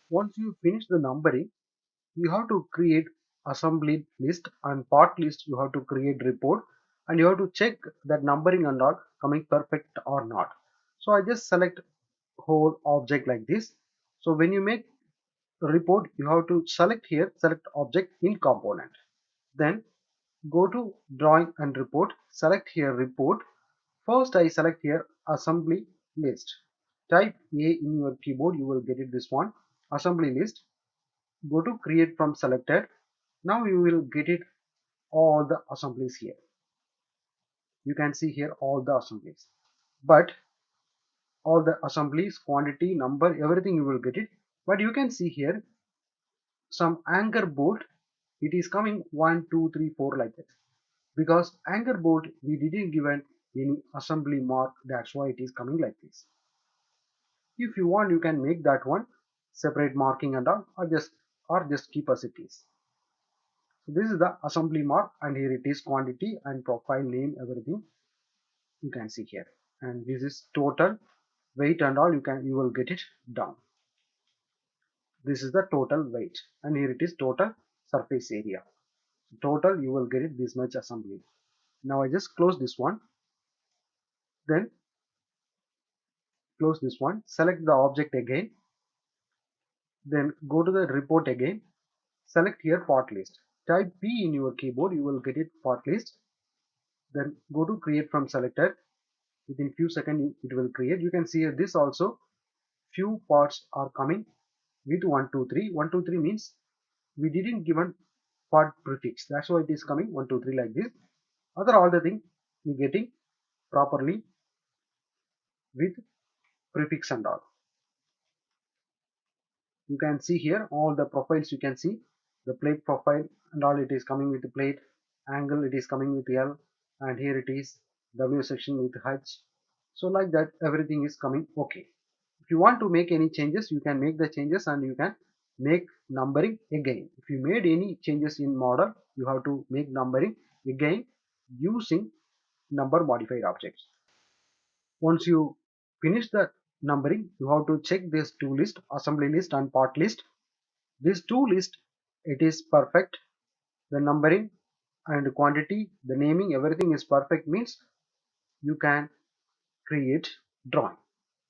Once you finish the numbering, you have to create assembly list and part list. You have to create report and you have to check that numbering and all coming perfect or not. So I just select whole object like this. So when you make a report, you have to select here, select object in component. Then go to drawing and report, select here report. First I select here assembly list. Type A in your keyboard, you will get it this one, assembly list. Go to create from selected. Now you will get it all the assemblies here. You can see here all the assemblies, but all the assemblies, quantity, number, everything you will get it. But you can see here some anchor bolt, it is coming 1 2 3 4 like that, because anchor bolt we didn't given any assembly mark, that's why it is coming like this. If you want, you can make that one separate marking and all, or just keep as it is. So this is the assembly mark, and here it is quantity and profile name, everything you can see here. And this is total weight and all, you will get it down. This is the total weight, and here it is total surface area. Total you will get it this much assembly. Now I just close this one, then close this one, select the object again, then go to the report again, select here part list, type P in your keyboard, you will get it part list. Then go to create from selected. Within few seconds it will create. You can see here this also few parts are coming with 1 2 3. 1 2 3 means we didn't given part prefix, that's why it is coming 1 2 3 like this. Other all the thing we getting properly with prefix and all. You can see here all the profiles, you can see the plate profile and all, it is coming with the plate, angle it is coming with L, and here it is W section with H. So like that everything is coming okay. If you want to make any changes, you can make the changes and you can make numbering again. If you made any changes in model, you have to make numbering again using number modified objects. Once you finish the numbering, you have to check this two list, assembly list and part list. This two list, it is perfect. The numbering and quantity, the naming, everything is perfect, means you can create drawing.